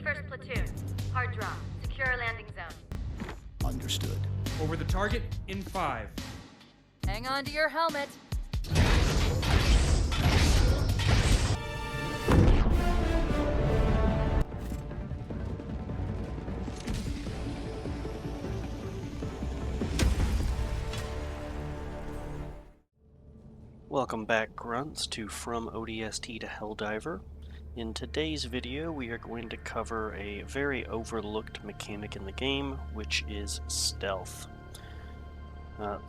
21st Platoon. Hard drop. Secure our landing zone. Understood. Over the target in 5. Hang on to your helmet. Welcome back, Grunts, to From ODST to Helldiver. In today's video, we are going to cover a very overlooked mechanic in the game, which is stealth.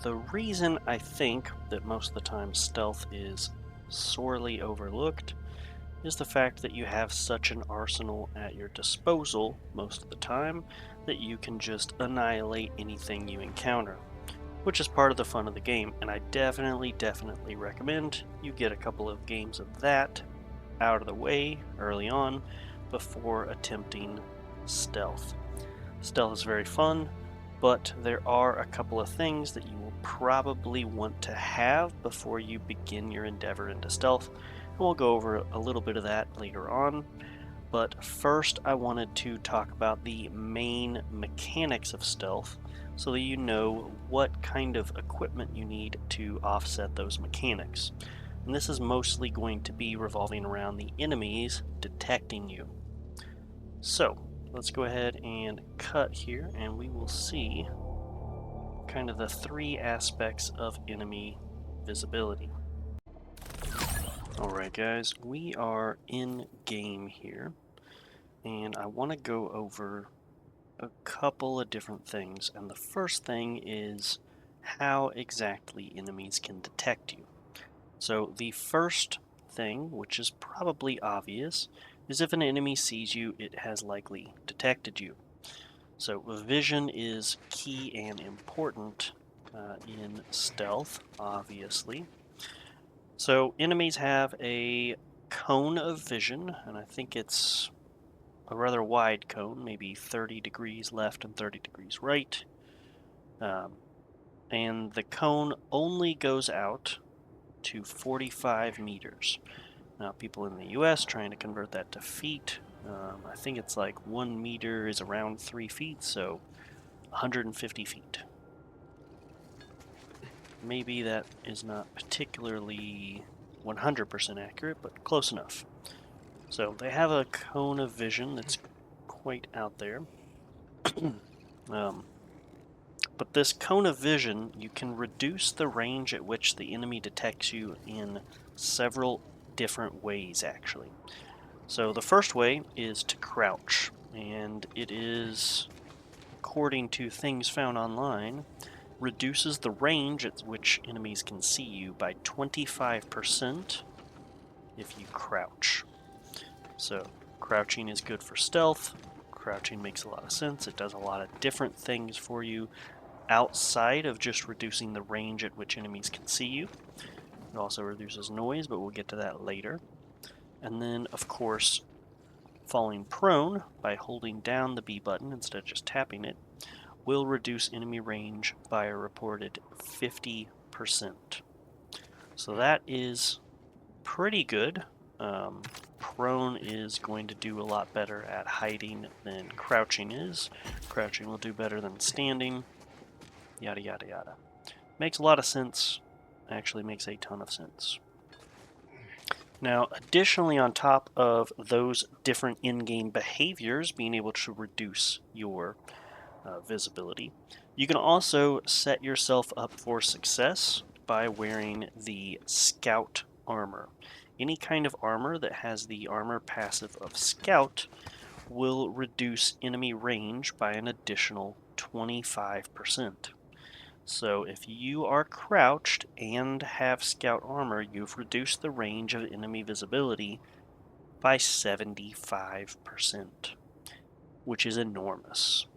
The reason I think that most of the time stealth is sorely overlooked is the fact that you have such an arsenal at your disposal most of the time that you can just annihilate anything you encounter, which is part of the fun of the game, and I definitely recommend you get a couple of games of that out of the way early on before attempting stealth. Stealth is very fun, but there are a couple of things that you will probably want to have before you begin your endeavor into stealth, and we'll go over a little bit of that later on. But first I wanted to talk about the main mechanics of stealth so that you know what kind of equipment you need to offset those mechanics. And this is mostly going to be revolving around the enemies detecting you. So let's go ahead and cut here and we will see kind of the three aspects of enemy visibility. Alright guys, we are in game here and I want to go over a couple of different things, and the first thing is how exactly enemies can detect you. So the first thing, which is probably obvious, is if an enemy sees you, it has likely detected you. So vision is key and important in stealth, obviously. So enemies have a cone of vision, and I think it's a rather wide cone, maybe 30 degrees left and 30 degrees right. And the cone only goes out to 45 meters. Now, people in the US trying to convert that to feet, I think it's like 1 meter is around 3 feet, so 150 feet. Maybe that is not particularly 100% accurate, but close enough. So they have a cone of vision that's quite out there. But this cone of vision, you can reduce the range at which the enemy detects you in several different ways, actually. So the first way is to crouch, and it is, according to things found online, reduces the range at which enemies can see you by 25% if you crouch. So crouching is good for stealth. Crouching makes a lot of sense. It does a lot of different things for you outside of just reducing the range at which enemies can see you. It also reduces noise, but we'll get to that later. And then, of course, falling prone by holding down the B button instead of just tapping it will reduce enemy range by a reported 50%. So that is pretty good. Prone is going to do a lot better at hiding than crouching is. Crouching will do better than standing. Yada yada yada. Makes a lot of sense. Actually makes a ton of sense. Now, additionally, on top of those different in-game behaviors being able to reduce your visibility, you can also set yourself up for success by wearing the Scout armor. Any kind of armor that has the armor passive of Scout will reduce enemy range by an additional 25%. So if you are crouched and have Scout armor, you've reduced the range of enemy visibility by 75%, which is enormous.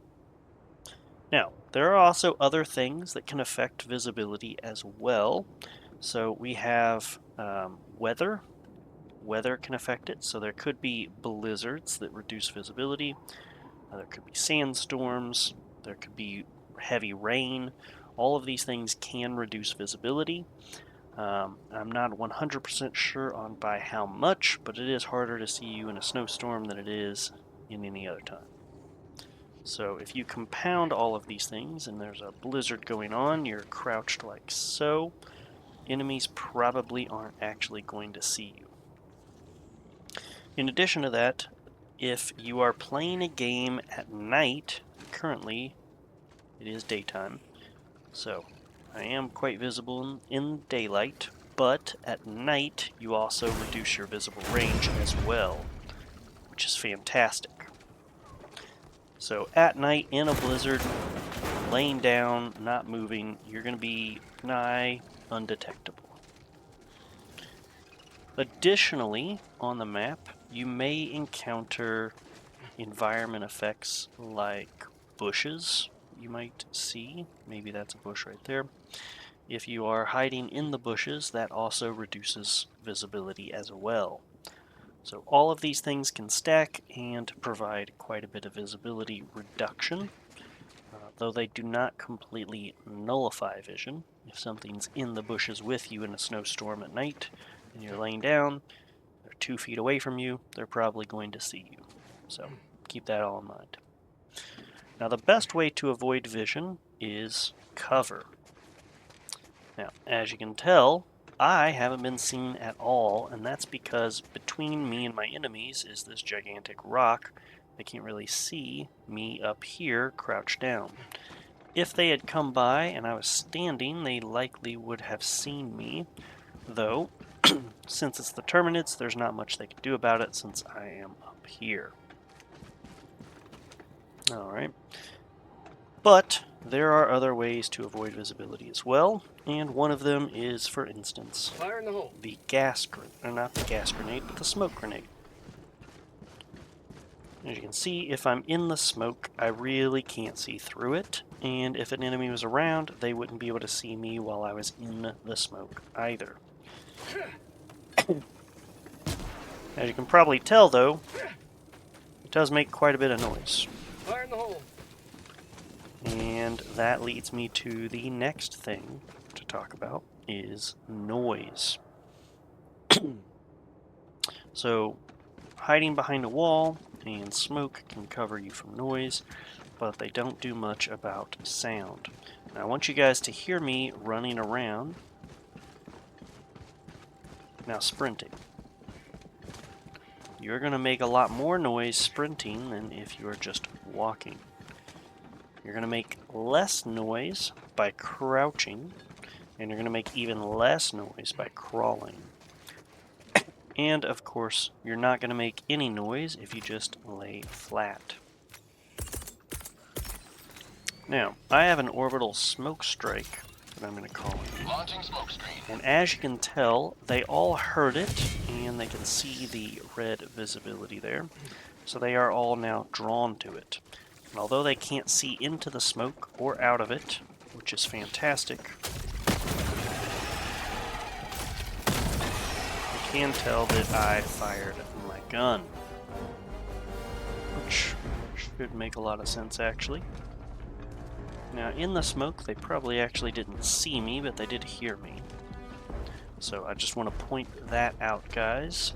Now, there are also other things that can affect visibility as well. So we have weather. Weather can affect it, so there could be blizzards that reduce visibility. There could be sandstorms. There could be heavy rain. All of these things can reduce visibility. I'm not 100% sure on by how much, but it is harder to see you in a snowstorm than it is in any other time. So if you compound all of these things and there's a blizzard going on, you're crouched like so, enemies probably aren't actually going to see you. In addition to that, if you are playing a game at night, currently it is daytime, so I am quite visible in daylight, but at night you also reduce your visible range as well, which is fantastic. So at night in a blizzard, laying down, not moving, you're going to be nigh undetectable. Additionally, on the map, you may encounter environment effects like bushes you might see. Maybe that's a bush right there. If you are hiding in the bushes, that also reduces visibility as well. So all of these things can stack and provide quite a bit of visibility reduction, though they do not completely nullify vision. If something's in the bushes with you in a snowstorm at night and you're laying down, they're 2 feet away from you, they're probably going to see you. So keep that all in mind. Now the best way to avoid vision is cover. Now, as you can tell, I haven't been seen at all, and that's because between me and my enemies is this gigantic rock. They can't really see me up here crouched down. If they had come by and I was standing, they likely would have seen me, though since it's the Terminids, there's not much they can do about it since I am up here. Alright. But there are other ways to avoid visibility as well, and one of them is, for instance, Fire in the hole. the gas grenade, or not the gas grenade, but the smoke grenade. As you can see, if I'm in the smoke, I really can't see through it, and if an enemy was around, they wouldn't be able to see me while I was in the smoke either. As you can probably tell, though, it does make quite a bit of noise. Fire in the hole. And that leads me to the next thing to talk about, is noise. So, hiding behind a wall and smoke can cover you from noise, but they don't do much about sound. Now I want you guys to hear me running around. Now sprinting. You're going to make a lot more noise sprinting than if you are just walking. You're going to make less noise by crouching, and you're going to make even less noise by crawling. And, of course, you're not going to make any noise if you just lay flat. Now, I have an orbital smoke strike that I'm going to call in. Launching smoke screen. And as you can tell, they all heard it, and they can see the red visibility there. So they are all now drawn to it. And although they can't see into the smoke or out of it, which is fantastic, they can tell that I fired my gun. Which should make a lot of sense, actually. Now, in the smoke, they probably actually didn't see me, but they did hear me. So I just want to point that out, guys.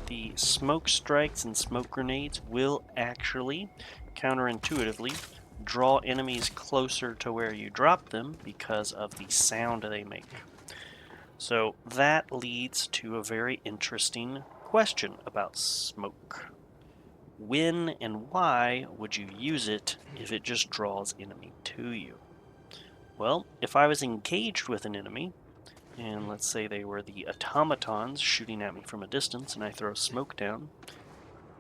The smoke strikes and smoke grenades will actually, counterintuitively, draw enemies closer to where you drop them because of the sound they make. So that leads to a very interesting question about smoke. When and why would you use it if it just draws enemy to you? Well, if I was engaged with an enemy, and let's say they were the automatons shooting at me from a distance, and I throw smoke down,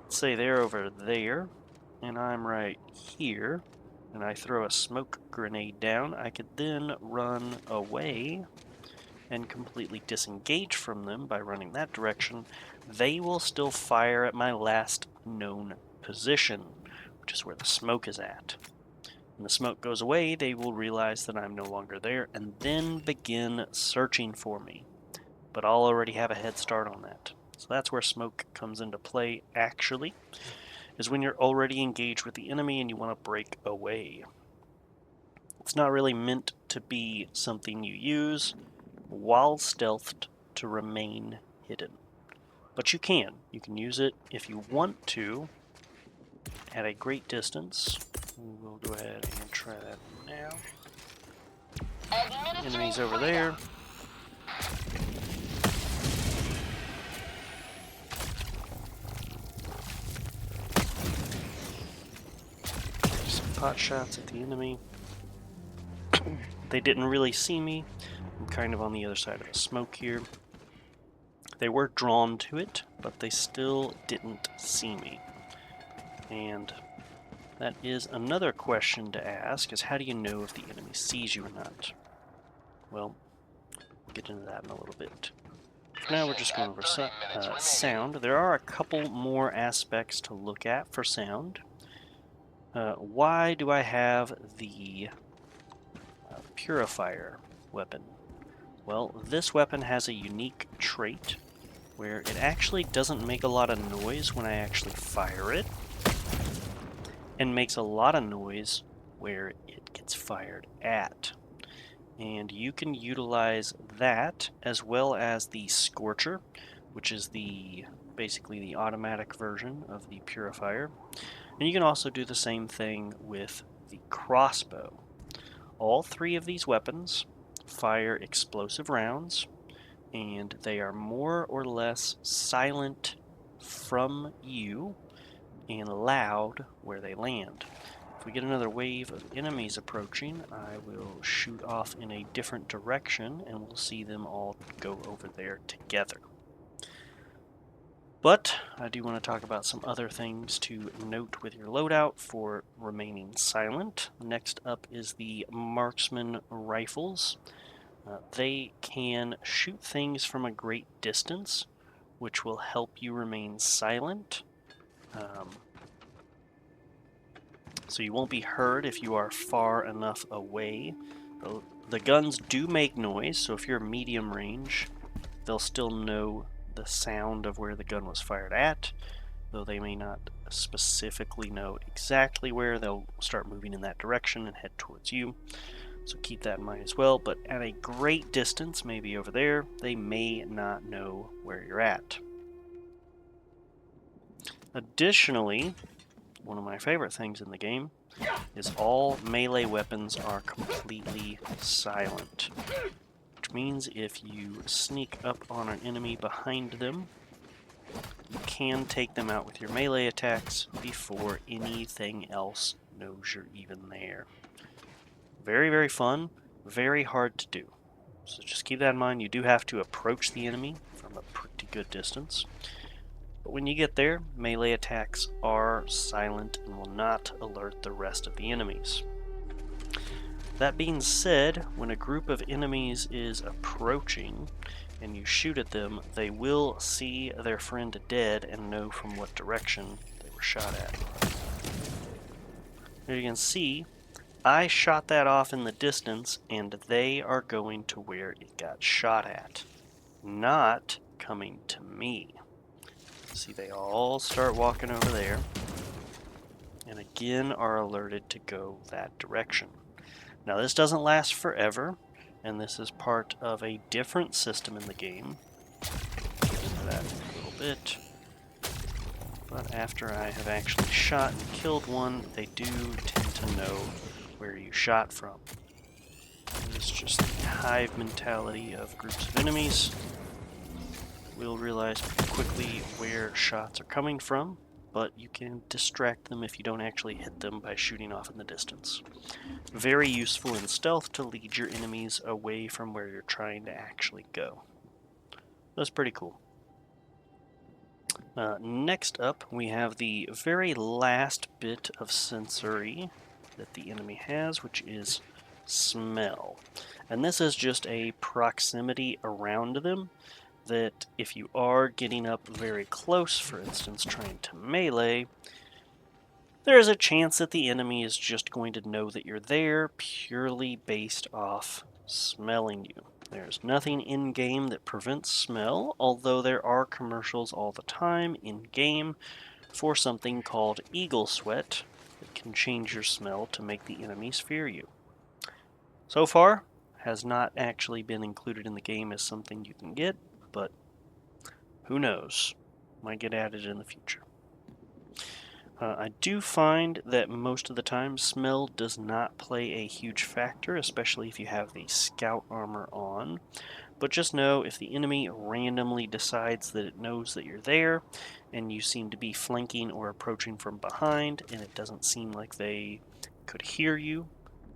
let's say they're over there, and I'm right here, and I throw a smoke grenade down, I could then run away and completely disengage from them by running that direction. They will still fire at my last known position, which is where the smoke is at. When the smoke goes away, they will realize that I'm no longer there and then begin searching for me. But I'll already have a head start on that. So that's where smoke comes into play, actually, is when you're already engaged with the enemy and you want to break away. It's not really meant to be something you use while stealthed to remain hidden. But you can. You can use it if you want to at a great distance. We'll go ahead and try that now. Enemies over there. Some pot shots at the enemy. They didn't really see me. I'm kind of on the other side of the smoke here. They were drawn to it, but they still didn't see me. And that is another question to ask, is how do you know if the enemy sees you or not? Well, we'll get into that in a little bit. For now, we're just going over sound. There are a couple more aspects to look at for sound. Why do I have the Purifier weapon? Well, this weapon has a unique trait where it actually doesn't make a lot of noise when I actually fire it, and makes a lot of noise where it gets fired at. And you can utilize that as well as the Scorcher, which is basically the automatic version of the Purifier. And you can also do the same thing with the Crossbow. All three of these weapons fire explosive rounds, and they are more or less silent from you and loud where they land. If we get another wave of enemies approaching, I will shoot off in a different direction and we'll see them all go over there together. But I do want to talk about some other things to note with your loadout for remaining silent. Next up is the marksman rifles. They can shoot things from a great distance, which will help you remain silent. So you won't be heard if you are far enough away. The guns do make noise, so if you're medium range, they'll still know the sound of where the gun was fired at, though they may not specifically know exactly where. They'll start moving in that direction and head towards you. So keep that in mind as well, but at a great distance, maybe over there, they may not know where you're at. Additionally, one of my favorite things in the game is all melee weapons are completely silent, which means if you sneak up on an enemy behind them, you can take them out with your melee attacks before anything else knows you're even there. Very, very fun, very hard to do. So just keep that in mind. You do have to approach the enemy from a pretty good distance. But when you get there, melee attacks are silent and will not alert the rest of the enemies. That being said, when a group of enemies is approaching and you shoot at them, they will see their friend dead and know from what direction they were shot at. Here you can see, I shot that off in the distance and they are going to where it got shot at, not coming to me. See, they all start walking over there, and again are alerted to go that direction. Now this doesn't last forever, and this is part of a different system in the game. Get into that in a little bit. But after I have actually shot and killed one, they do tend to know where you shot from. It's just the hive mentality of groups of enemies. We'll realize pretty quickly where shots are coming from, but you can distract them if you don't actually hit them by shooting off in the distance. Very useful in stealth to lead your enemies away from where you're trying to actually go. That's pretty cool. Next up, we have the very last bit of sensory that the enemy has, which is smell. And this is just a proximity around them, that if you are getting up very close, for instance, trying to melee, there is a chance that the enemy is just going to know that you're there purely based off smelling you. There's nothing in-game that prevents smell, although there are commercials all the time in-game for something called Eagle Sweat that can change your smell to make the enemies fear you. So far, has not actually been included in the game as something you can get, but who knows? Might get added in the future. I do find that most of the time smell does not play a huge factor, especially if you have the scout armor on. But just know if the enemy randomly decides that it knows that you're there, and you seem to be flanking or approaching from behind, and it doesn't seem like they could hear you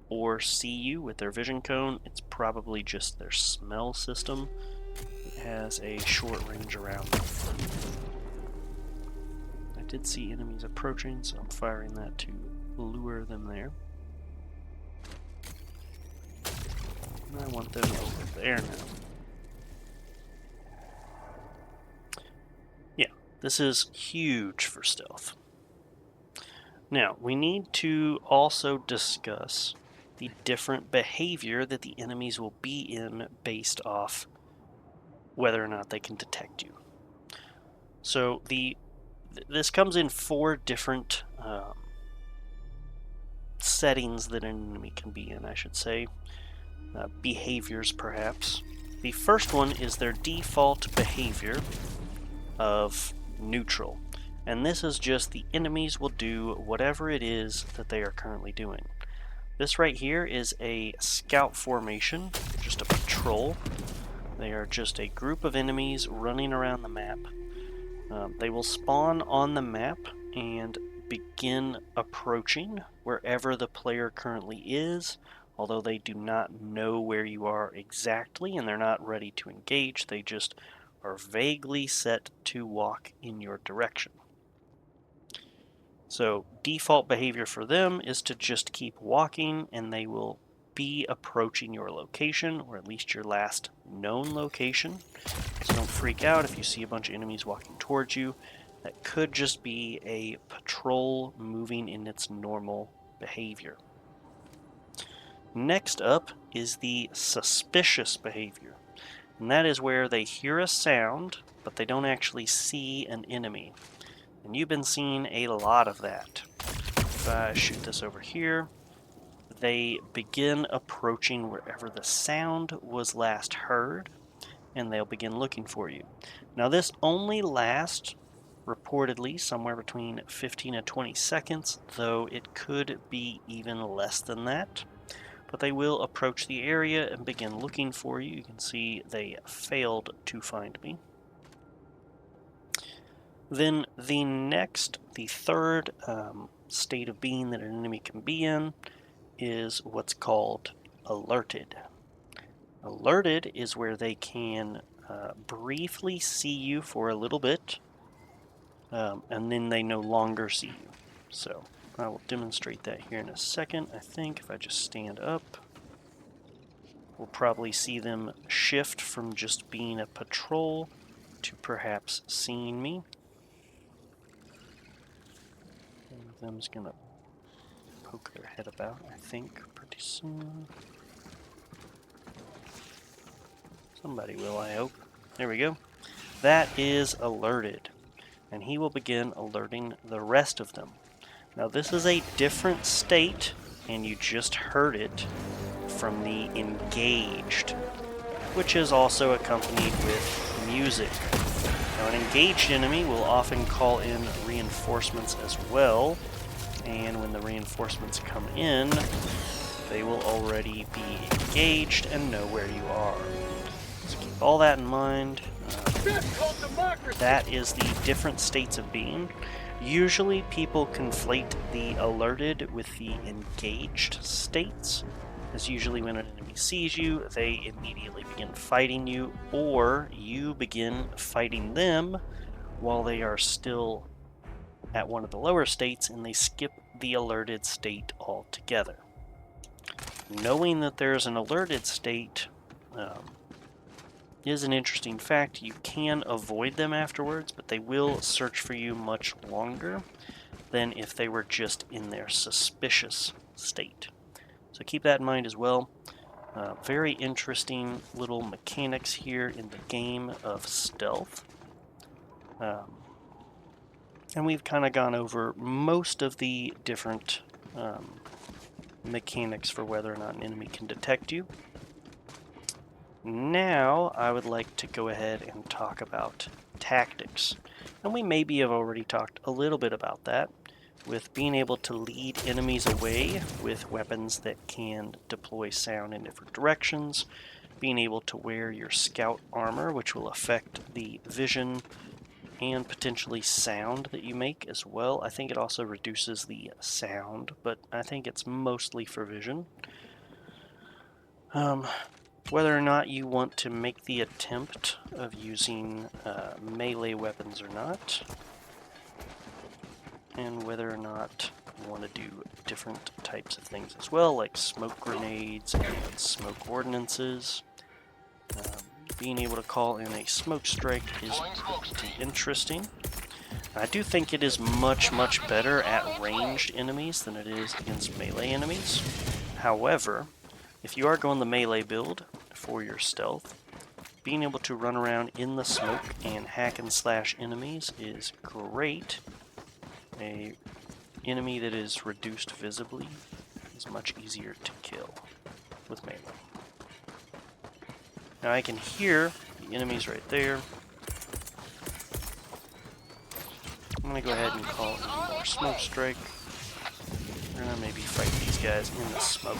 or see you with their vision cone, it's probably just their smell system that has a short range around them. I did see enemies approaching, so I'm firing that to lure them there. And I want them over there now. Yeah, this is huge for stealth. Now, we need to also discuss the different behavior that the enemies will be in based off whether or not they can detect you. So this comes in 4 different settings that an enemy can be in, I should say. Behaviors, perhaps. The first one is their default behavior of neutral. And this is just the enemies will do whatever it is that they are currently doing. This right here is a scout formation, just a patrol. They are just a group of enemies running around the map. They will spawn on the map and begin approaching wherever the player currently is, although they do not know where you are exactly and they're not ready to engage. They just are vaguely set to walk in your direction. So default behavior for them is to just keep walking, and they will be approaching your location, or at least your last known location. So don't freak out if you see a bunch of enemies walking towards you. That could just be a patrol moving in its normal behavior. Next up is the suspicious behavior, and that is where they hear a sound, but they don't actually see an enemy. And you've been seeing a lot of that. If I shoot this over here, they begin approaching wherever the sound was last heard, and they'll begin looking for you. Now this only lasts reportedly somewhere between 15 and 20 seconds, though it could be even less than that. But they will approach the area and begin looking for you. You can see they failed to find me. Then the third state of being that an enemy can be in is what's called alerted. Alerted is where they can briefly see you for a little bit, and then they no longer see you. So I will demonstrate that here in a second. I think if I just stand up, we'll probably see them shift from just being a patrol to perhaps seeing me. One of them's gonna poke their head about, I think, pretty soon. Somebody will, I hope. There we go. That is alerted, and he will begin alerting the rest of them. Now this is a different state, and you just heard it from the engaged, which is also accompanied with music. Now an engaged enemy will often call in reinforcements as well, and when the reinforcements come in, they will already be engaged and know where you are. So keep all that in mind. That is the different states of being. Usually people conflate the alerted with the engaged states. As usually when an enemy sees you, they immediately begin fighting you, or you begin fighting them while they are still at one of the lower states and they skip the alerted state altogether. Knowing that there's an alerted state is an interesting fact. You can avoid them afterwards, but they will search for you much longer than if they were just in their suspicious state. So keep that in mind as well. Very interesting little mechanics here in the game of stealth. And we've kind of gone over most of the different mechanics for whether or not an enemy can detect you. Now I would like to go ahead and talk about tactics. And we maybe have already talked a little bit about that, with being able to lead enemies away with weapons that can deploy sound in different directions, being able to wear your scout armor, which will affect the vision and potentially sound that you make as well. I think it also reduces the sound, but I think it's mostly for vision. Whether or not you want to make the attempt of using melee weapons or not, and whether or not you want to do different types of things as well, like smoke grenades and smoke ordnances. Being able to call in a smoke strike is pretty interesting. I do think it is much better at ranged enemies than it is against melee enemies. However, if you are going the melee build for your stealth, being able to run around in the smoke and hack and slash enemies is great. A enemy that is reduced visibly is much easier to kill with melee. Now I can hear the enemies right there. I'm going to go ahead and call in more smoke strike. We're going to maybe fight these guys in the smoke.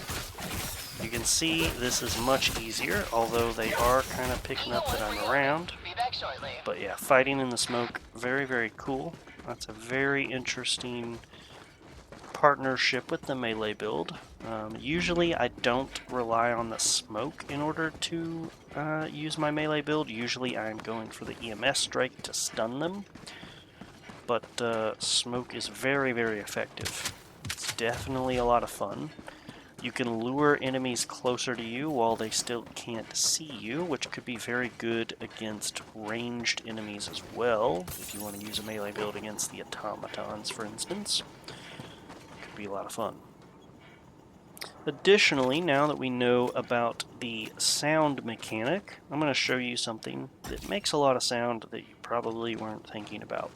You can see this is much easier, although they are kind of picking up that I'm around. But yeah, fighting in the smoke, very cool. That's a very interesting partnership with the melee build. Usually I don't rely on the smoke in order to use my melee build. Usually I'm going for the EMS strike to stun them. But smoke is very effective. It's definitely a lot of fun. You can lure enemies closer to you while they still can't see you, which could be very good against ranged enemies as well, if you want to use a melee build against the automatons, for instance. Could be a lot of fun. Additionally, now that we know about the sound mechanic, I'm going to show you something that makes a lot of sound that you probably weren't thinking about.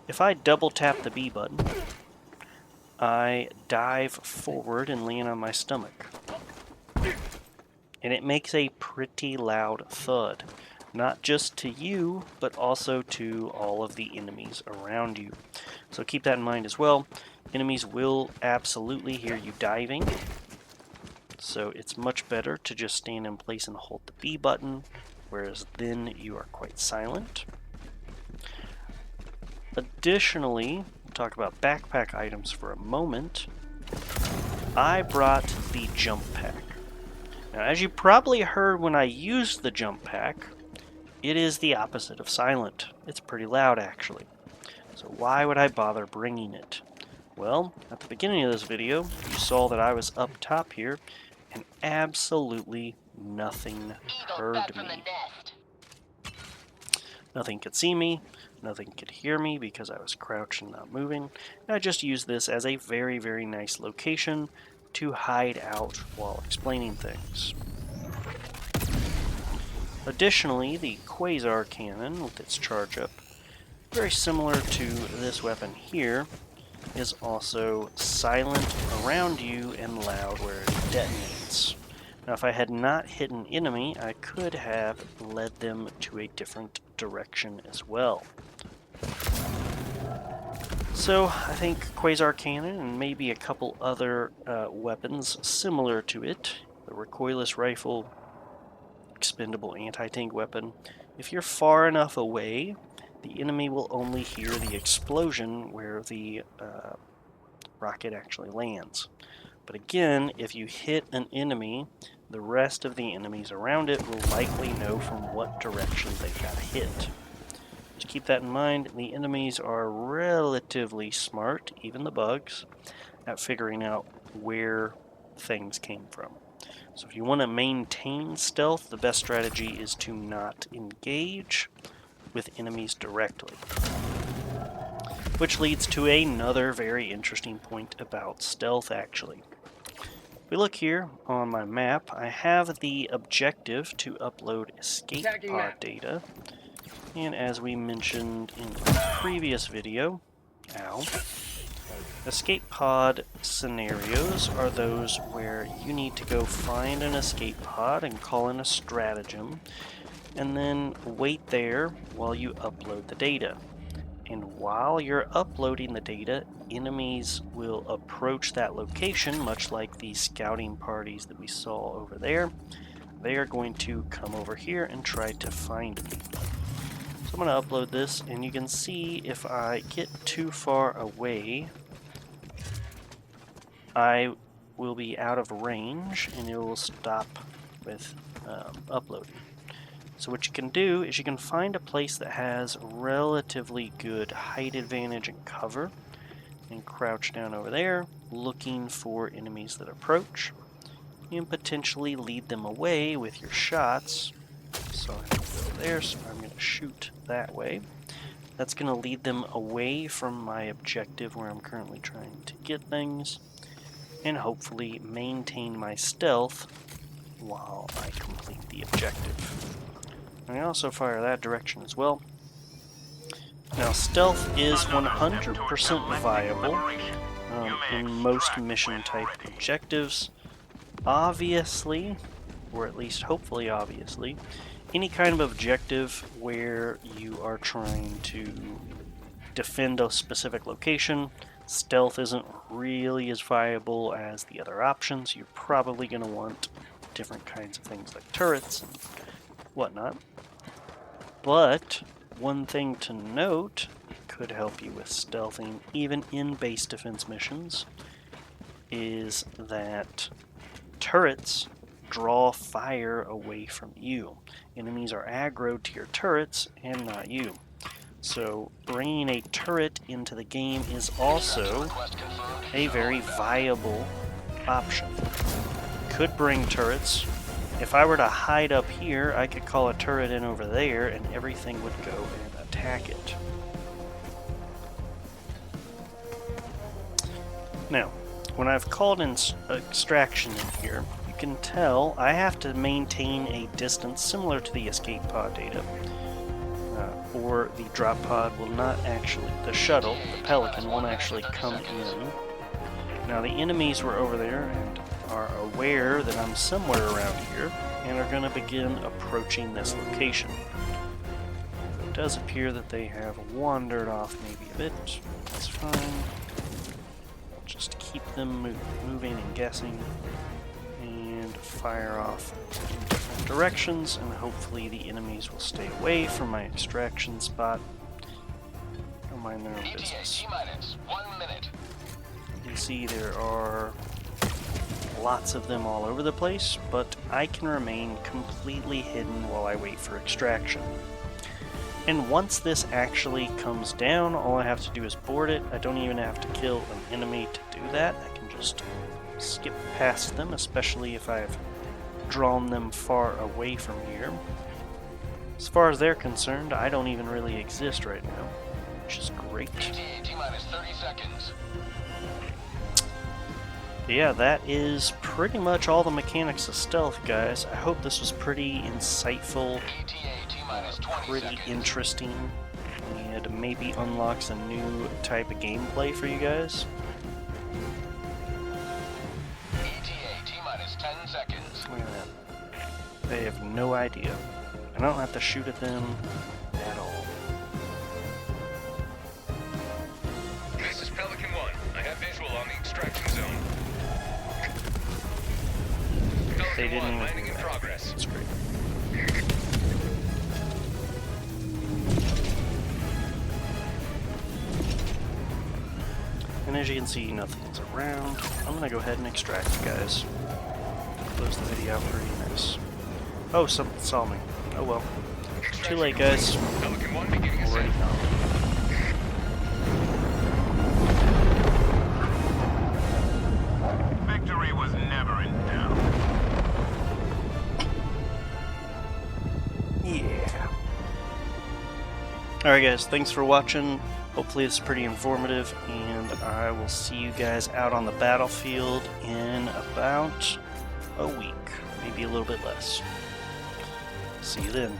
If I double tap the B button, I dive forward and land on my stomach. And it makes a pretty loud thud. Not just to you, but also to all of the enemies around you. So keep that in mind as well. Enemies will absolutely hear you diving. So it's much better to just stand in place and hold the B button, whereas then you are quite silent. Additionally, we'll talk about backpack items for a moment. I brought the jump pack. Now, as you probably heard when I used the jump pack, it is the opposite of silent. It's pretty loud, actually. So why would I bother bringing it? Well, at the beginning of this video, you saw that I was up top here, and absolutely nothing heard me. Nothing could see me. Nothing could hear me because I was crouched and not moving. And I just used this as a very nice location to hide out while explaining things. Additionally, the Quasar cannon with its charge up, very similar to this weapon here, is also silent around you and loud where it detonates. Now if I had not hit an enemy, I could have led them to a different direction as well. So I think Quasar Cannon and maybe a couple other weapons similar to it, the recoilless rifle, expendable anti-tank weapon, if you're far enough away, the enemy will only hear the explosion where the rocket actually lands. But again, if you hit an enemy, the rest of the enemies around it will likely know from what direction they got hit. Just keep that in mind. The enemies are relatively smart, even the bugs, at figuring out where things came from. So if you want to maintain stealth, the best strategy is to not engage with enemies directly. Which leads to another very interesting point about stealth, actually. If we look here on my map, I have the objective to upload escape pod data. And as we mentioned in the previous video, escape pod scenarios are those where you need to go find an escape pod and call in a stratagem, and then wait there while you upload the data. And while you're uploading the data enemies will approach that location, much like the scouting parties that we saw over there. They are going to come over here and try to find me. So I'm going to upload this, and you can see if I get too far away, I will be out of range and it will stop with uploading. So what you can do is you can find a place that has relatively good height advantage and cover and crouch down over there looking for enemies that approach and potentially lead them away with your shots. So I'm going to go there, so I'm going to shoot that way. That's going to lead them away from my objective where I'm currently trying to get things, and hopefully maintain my stealth while I complete the objective. I also fire that direction as well. Now stealth is 100% viable in most mission type objectives. Obviously, or at least hopefully obviously, any kind of objective where you are trying to defend a specific location, stealth isn't really as viable as the other options. You're probably going to want different kinds of things like turrets and whatnot. But one thing to note that could help you with stealthing, even in base defense missions, is that turrets draw fire away from you. Enemies are aggroed to your turrets and not you. So bringing a turret into the game is also a very viable option. Could bring turrets. If I were to hide up here, I could call a turret in over there and everything would go and attack it. Now, when I've called in extraction in here, you can tell I have to maintain a distance similar to the escape pod data. Or the drop pod will not actually, the shuttle, the Pelican, won't actually come in. Now the enemies were over there and are aware that I'm somewhere around here and are going to begin approaching this location. It does appear that they have wandered off maybe a bit. That's fine. Just keep them moving and guessing and fire off in different directions, and hopefully the enemies will stay away from my extraction spot. Don't mind their own business. You can see there are lots of them all over the place, but I can remain completely hidden while I wait for extraction. And once this actually comes down, all I have to do is board it. I don't even have to kill an enemy to do that. I can just skip past them, especially if I've drawn them far away from here. As far as they're concerned, I don't even really exist right now, which is great. T-minus 30 seconds. Yeah, that is pretty much all the mechanics of stealth, guys. I hope this was pretty insightful, pretty interesting, and maybe unlocks a new type of gameplay for you guys. ETA T-minus 10 seconds. Look at that. They have no idea. I don't have to shoot at them at all. This is Pelican 1. I have visual on the extraction zone. They didn't even landing do in that. progress. That's great. And as you can see, nothing's around. I'm gonna go ahead and extract you guys. Close the video out pretty nice. Oh, something saw me. Oh well. Too late, guys. Pelican 1 beginning Already ascent. gone. Victory was never in doubt. Yeah. Alright guys, thanks for watching. Hopefully it's pretty informative, and I will see you guys out on the battlefield in about a week, maybe a little bit less. See you then.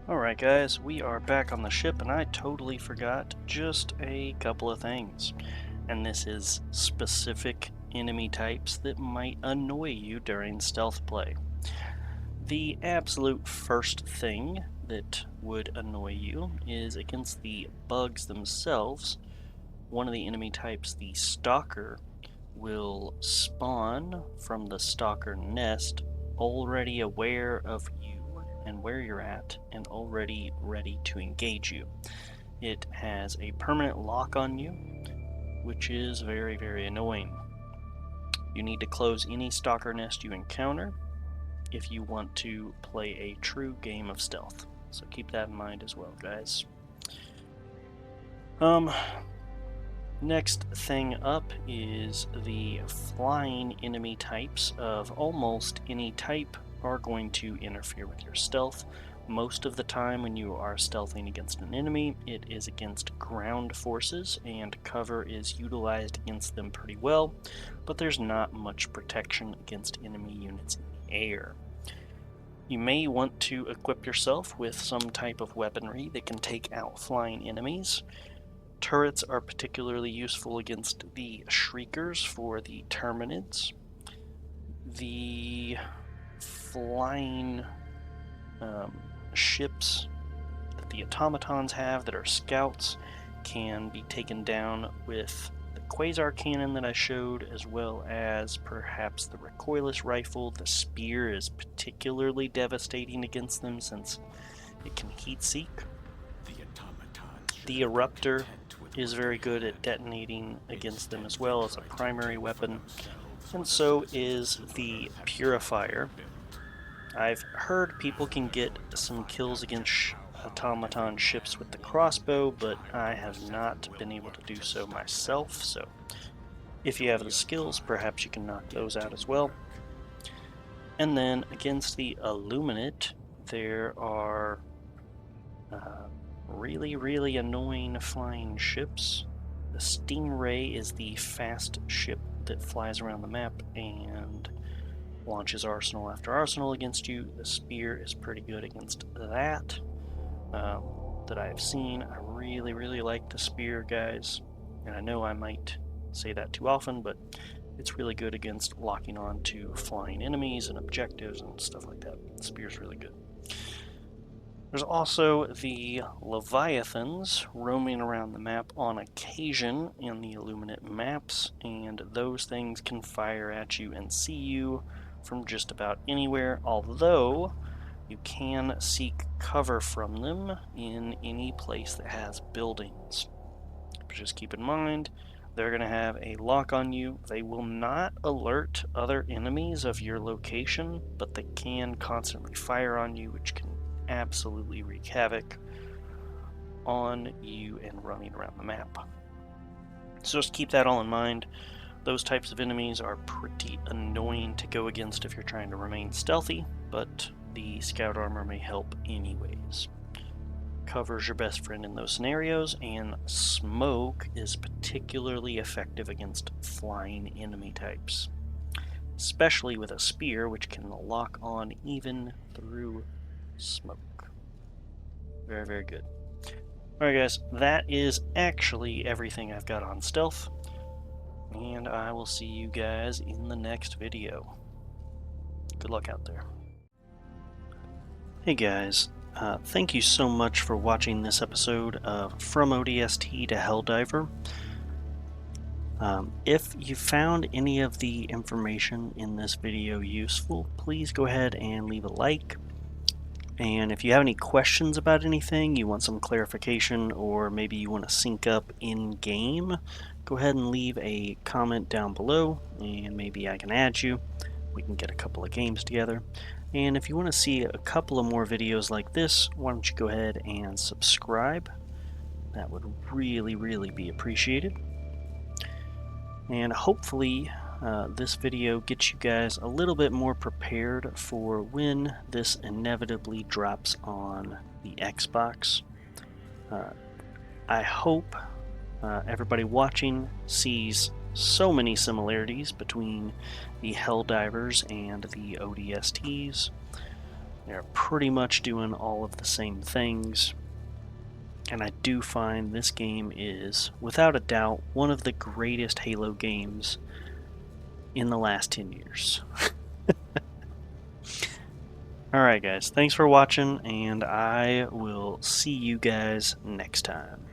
Alright guys, we are back on the ship, and I totally forgot just a couple of things. And this is specific enemy types that might annoy you during stealth play. The absolute first thing that would annoy you is against the bugs themselves. one of the enemy types, the Stalker, will spawn from the Stalker nest already aware of you and where you're at and already ready to engage you. It has a permanent lock on you, which is very, very annoying. You need to close any Stalker nest you encounter if you want to play a true game of stealth. So keep that in mind as well, guys. Next thing up is the flying enemy types of almost any type are going to interfere with your stealth. Most of the time when you are stealthing against an enemy, it is against ground forces, and cover is utilized against them pretty well, but there's not much protection against enemy units in the air. You may want to equip yourself with some type of weaponry that can take out flying enemies. Turrets are particularly useful against the Shriekers for the Terminids. The flying ships that the automatons have that are scouts can be taken down with the quasar cannon that I showed, as well as perhaps the recoilless rifle. The spear is particularly devastating against them since it can heat seek. The eruptor is very good at detonating against them as well as a primary weapon, and so is the purifier. I've heard people can get some kills against automaton ships with the crossbow, but I have not been able to do so myself, so if you have the skills, perhaps you can knock those out as well. And then against the Illuminate, there are really annoying flying ships. The Stingray is the fast ship that flies around the map and launches arsenal after arsenal against you. The spear is pretty good against that I've seen. I really like the spear, guys, and I know I might say that too often, but it's really good against locking on to flying enemies and objectives and stuff like that. The spear's really good. There's also the Leviathans roaming around the map on occasion in the Illuminate maps, and those things can fire at you and see you from just about anywhere, although you can seek cover from them in any place that has buildings. But just keep in mind, they're going to have a lock on you. They will not alert other enemies of your location, but they can constantly fire on you, which can absolutely wreak havoc on you and running around the map. So just keep that all in mind. Those types of enemies are pretty annoying to go against if you're trying to remain stealthy, but the scout armor may help anyways. Cover's your best friend in those scenarios, and smoke is particularly effective against flying enemy types, especially with a spear, which can lock on even through smoke. Very good. Alright guys, that is actually everything I've got on stealth, and I will see you guys in the next video. Good luck out there. Hey guys, thank you so much for watching this episode of From ODST to Helldiver. If you found any of the information in this video useful, please go ahead and leave a like. And if you have any questions about anything, you want some clarification, or maybe you want to sync up in-game, go ahead and leave a comment down below, and maybe I can add you. We can get a couple of games together. And if you want to see a couple of more videos like this, why don't you go ahead and subscribe? That would really be appreciated. And hopefully this video gets you guys a little bit more prepared for when this inevitably drops on the Xbox. I hope everybody watching sees so many similarities between the Helldivers and the ODSTs. They're pretty much doing all of the same things, and I do find this game is, without a doubt, one of the greatest Halo games in the last 10 years. Alright guys, thanks for watching, and I will see you guys next time.